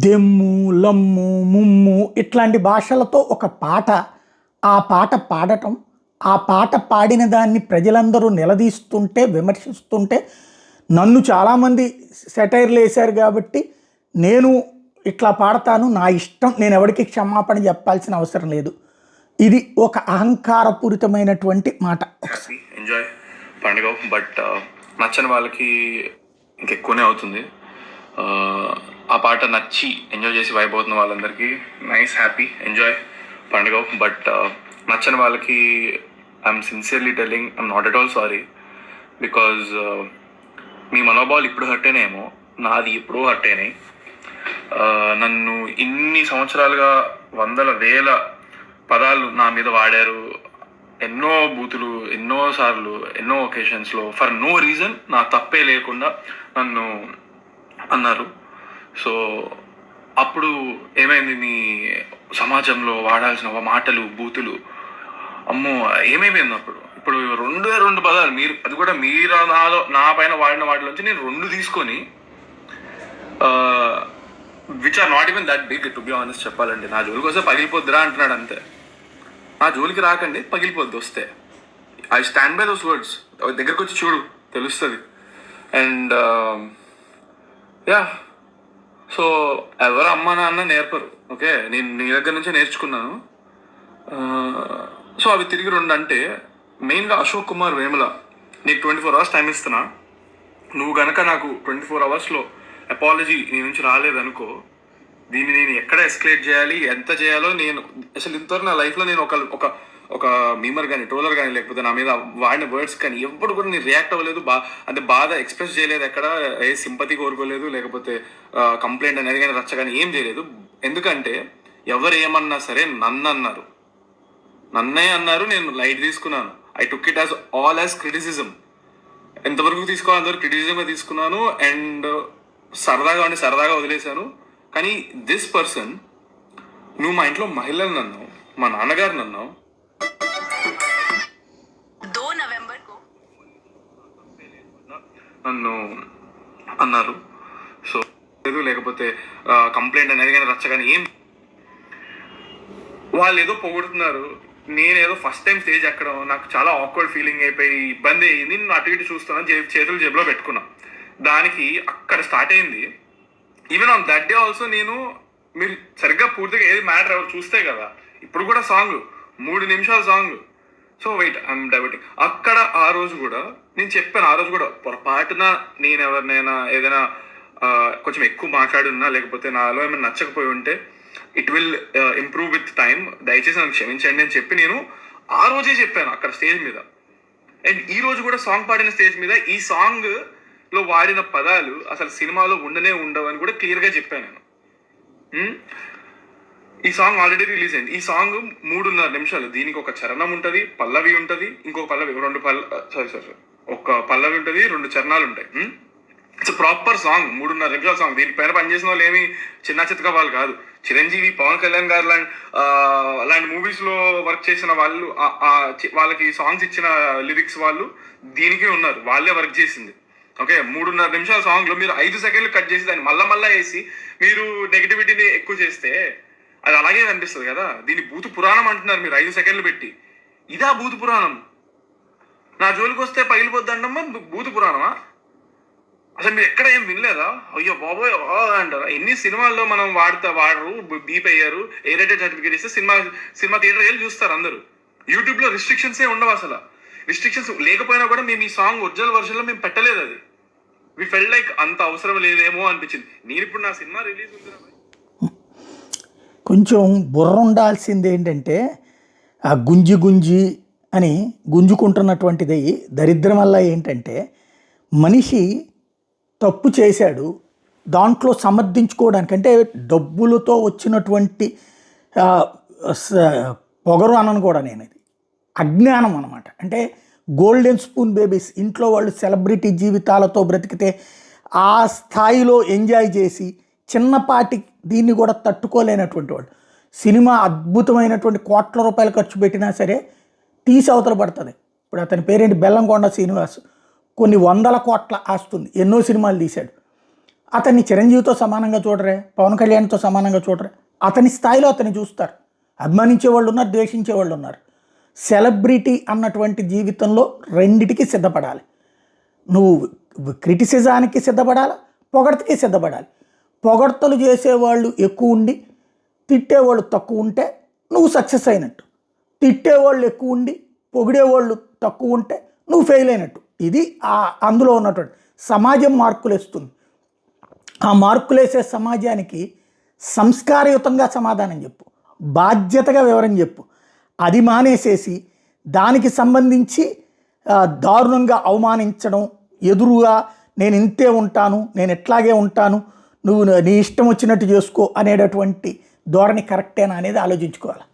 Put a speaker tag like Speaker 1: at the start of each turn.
Speaker 1: దెమ్ము, లమ్ము, ముమ్ము ఇట్లాంటి భాషలతో ఒక పాట, ఆ పాట పాడటం, ఆ పాట పాడిన దాన్ని ప్రజలందరూ నిలదీస్తుంటే, విమర్శిస్తుంటే, నన్ను చాలామంది సెటైర్లు వేశారు కాబట్టి నేను ఇట్లా పాడతాను, నా ఇష్టం, నేను ఎవరికి క్షమాపణ చెప్పాల్సిన అవసరం లేదు. ఇది ఒక అహంకారపూరితమైనటువంటి మాట.
Speaker 2: ఎంజాయ్ పండుగ, బట్ నచ్చని వాళ్ళకి ఇంకెక్కువనే అవుతుంది. ఆ పాట నచ్చి ఎంజాయ్ చేసి వైబ్ అవుతున్న వాళ్ళందరికీ నైస్, హ్యాపీ, ఎంజాయ్ పండుగ, బట్ నచ్చని వాళ్ళకి I'm sincerely telling I'm not at all sorry. Because మీ మనోభావాలు ఇప్పుడు హర్ట్ అయినాయేమో, నాది ఎప్పుడూ హర్ట్ అయినాయి. నన్ను ఇన్ని సంవత్సరాలుగా వందల వేల పదాలు నా మీద వాడారు, ఎన్నో బూతులు, ఎన్నో సార్లు, ఎన్నో ఒకేషన్స్లో ఫర్ నో రీజన్, నా తప్పే లేకుండా నన్ను అన్నారు. సో అప్పుడు ఏమైంది, మీ సమాజంలో వాడాల్సిన మాటలు, బూతులు, అమ్మో ఏమైపోయింది అప్పుడు. ఇప్పుడు రెండు పదాలు, మీరు అది కూడా మీరు నా పైన వాడిన వాటిలోంచి నేను 2 తీసుకొని, which are not even that big to be honest చెప్పాలండి. నా జోలికి వస్తే పగిలిపోద్దిరా అంటున్నాడు అంతే. నా జోలికి రాకండి, పగిలిపోద్ది వస్తే. I stand by those words. దగ్గరకు వచ్చి చూడు, తెలుస్తుంది. అండ్ యా, సో ఎవరు అమ్మ నాన్న నేర్పరు, ఓకే, నేను నీ దగ్గర నుంచే నేర్చుకున్నాను. సో అవి తిరిగి 2 అంటే మెయిన్గా అశోక్ కుమార్ వేముల, నీకు 24 hours టైం ఇస్తున్నా. నువ్వు గనక నాకు 24 hours అపాలజీ నీ నుంచి రాలేదనుకో, దీన్ని నేను ఎక్కడ ఎస్కలేట్ చేయాలి, ఎంత చేయాలో, నేను అసలు ఇంతవరకు నా లైఫ్లో నేను ఒక మీమర్ కానీ, ట్రోలర్ కానీ, లేకపోతే నా మీద వాడిన వర్డ్స్ కానీ ఎప్పుడు కూడా నేను రియాక్ట్ అవ్వలేదు. అంటే బాధ ఎక్స్ప్రెస్ చేయలేదు, ఎక్కడ ఏ సింపతి కోరుకోలేదు, లేకపోతే కంప్లైంట్ అనేది కానీ, రచ్చ కానీ ఏం చేయలేదు. ఎందుకంటే ఎవరు ఏమన్నా సరే నన్నే అన్నారు, నేను లైట్ తీసుకున్నాను. I took it as all as criticism. ఎంతవరకు తీసుకోవాలి అంతవరకు క్రిటిసిజంగా తీసుకున్నాను. అండ్ సరదాగా వదిలేశాను. కానీ దిస్ పర్సన్, నువ్వు మా ఇంట్లో మహిళలను అన్నావు, మా నాన్నగారిని అన్నావు, నన్ను అన్నారు. సో లేదు, లేకపోతే కంప్లైంట్ అనేది కానీ, రచ్చ కానీ ఏం, వాళ్ళు ఏదో పొగుడుతున్నారు, నేనేదో ఫస్ట్ టైం స్టేజ్ ఎక్కడం నాకు చాలా ఆక్వర్డ్ ఫీలింగ్ అయిపోయి ఇబ్బంది అయ్యింది. నేను అటు ఇటు చూస్తున్నాను, చేతులు జేబులో పెట్టుకున్నా. దానికి అక్కడ స్టార్ట్ అయింది. Even on that day also నేను, మీరు సరిగ్గా పూర్తిగా ఏది మ్యాటర్ ఎవరు చూస్తే కదా, ఇప్పుడు కూడా సాంగ్ 3 నిమిషాల song. So wait, I'm diverting. అక్కడ ఆ రోజు కూడా నేను చెప్పాను, ఆ రోజు కూడా పొరపాటున నేను ఎవరినైనా ఏదైనా కొంచెం ఎక్కువ మాట్లాడున్నా, లేకపోతే నాలో ఏమైనా నచ్చకపోయి ఉంటే, it will improve with time, దయచేసి నన్ను క్షమించండి అని చెప్పి నేను ఆ రోజే చెప్పాను అక్కడ స్టేజ్ మీద. అండ్ ఈ రోజు కూడా సాంగ్ పాడిన స్టేజ్ మీద ఈ సాంగ్ లో వాడిన పదాలు అసలు సినిమాలో ఉండవని కూడా క్లియర్గా చెప్పాను నేను. ఈ సాంగ్ ఆల్రెడీ రిలీజ్ అయింది. ఈ సాంగ్ 3.5 నిమిషాలు. దీనికి ఒక చరణం ఉంటుంది, పల్లవి ఉంటుంది, ఇంకొక పల్లవి, ఒక పల్లవి ఉంటుంది, 2 చరణాలు ఉంటాయి. ఇట్స్ ప్రాపర్ సాంగ్, 3.5 నిమిషాల సాంగ్. దీనిపైన పనిచేసిన వాళ్ళు ఏమి చిన్న చితక వాళ్ళు కాదు. చిరంజీవి, పవన్ కళ్యాణ్ గారు అలాంటి మూవీస్ లో వర్క్ చేసిన వాళ్ళు, వాళ్ళకి సాంగ్స్ ఇచ్చిన లిరిక్స్ వాళ్ళు దీనికి ఉన్నారు, వాళ్ళే వర్క్ చేసింది. ఓకే, 3.5 నిమిషాల సాంగ్ లో మీరు 5 సెకండ్లు కట్ చేసి దాన్ని మళ్ళా వేసి మీరు నెగిటివిటీని ఎక్కువ చేస్తే అది అలాగే కనిపిస్తుంది కదా. దీన్ని భూత పురాణం అంటున్నారు మీరు 5 సెకండ్లు పెట్టి. ఇదా భూత పురాణం? నా జోలికి వస్తే పగిలిపోద్దమ్మా భూత పురాణమా? అసలు మీరు ఎక్కడ ఏం వినలేదా? అయ్యో బాబోయ్ అంటారా? ఎన్ని సినిమాల్లో మనం వాడరు, బీప్ అయ్యారు, ఏ రేటెడ్ సర్టిఫికేట్ ఇస్తే సినిమా థియేటర్ వెళ్ళి చూస్తారు అందరూ. యూట్యూబ్ లో రిస్ట్రిక్షన్సే ఉండవు. అసలు రిస్ట్రిక్షన్స్ లేకపోయినా కూడా మేము ఈ సాంగ్ ఒరిజినల్ వర్షన్ లో మేము పెట్టలేదు. అది వి ఫెల్ట్ లైక్ అంత అవసరం లేదేమో అనిపించింది. నేను ఇప్పుడు నా సినిమా రిలీజ్ ఉంది,
Speaker 1: కొంచెం బుర్ర ఉండాల్సింది ఏంటంటే, ఆ గుంజి అని గుంజుకుంటున్నటువంటిది దరిద్రం వల్ల ఏంటంటే, మనిషి తప్పు చేశాడు, దాంట్లో సమర్థించుకోవడానికి, అంటే డబ్బులతో వచ్చినటువంటి పొగరు అనను కూడా నేను, ఇది అజ్ఞానం అనమాట. అంటే గోల్డెన్ స్పూన్ బేబీస్, ఇంట్లో వాళ్ళు సెలబ్రిటీ జీవితాలతో బ్రతికితే ఆ స్థాయిలో ఎంజాయ్ చేసి చిన్నపాటి దీన్ని కూడా తట్టుకోలేనటువంటి వాళ్ళు, సినిమా అద్భుతమైనటువంటి కోట్ల రూపాయలు ఖర్చు పెట్టినా సరే తీసి అవతల పడుతుంది. ఇప్పుడు అతని పేరేంటి, బెల్లంకొండ శ్రీనివాస్, కొన్ని 100 కోట్ల ఆస్తుంది, ఎన్నో సినిమాలు తీశాడు. అతన్ని చిరంజీవితో సమానంగా చూడరే, పవన్ కళ్యాణ్తో సమానంగా చూడరే. అతని స్థాయిలో అతన్ని చూస్తారు. అభిమానించే వాళ్ళు ఉన్నారు, ద్వేషించే వాళ్ళు ఉన్నారు. సెలబ్రిటీ అన్నటువంటి జీవితంలో రెండిటికి సిద్ధపడాలి. నువ్వు క్రిటిసిజానికి సిద్ధపడాలి, పొగడ్తకి సిద్ధపడాలి. పొగడ్తలు చేసేవాళ్ళు ఎక్కువ ఉండి తిట్టేవాళ్ళు తక్కువ ఉంటే నువ్వు సక్సెస్ అయినట్టు. తిట్టేవాళ్ళు ఎక్కువ ఉండి పొగిడేవాళ్ళు తక్కువ ఉంటే నువ్వు ఫెయిల్ అయినట్టు. ఇది అందులో ఉన్నటువంటి సమాజం మార్కులు వేస్తుంది. ఆ మార్కులేసే సమాజానికి సంస్కారయుతంగా సమాధానం చెప్పు, బాధ్యతగా వివరం చెప్పు. అది మానేసేసి దానికి సంబంధించి దారుణంగా అవమానించడం, ఎదురుగా నేను ఇంతే ఉంటాను, నేను ఎట్లాగే ఉంటాను, నువ్వు నీ ఇష్టం వచ్చినట్టు చేసుకో అనేటటువంటి ధోరణి కరెక్టేనా అనేది ఆలోచించుకోవాలి.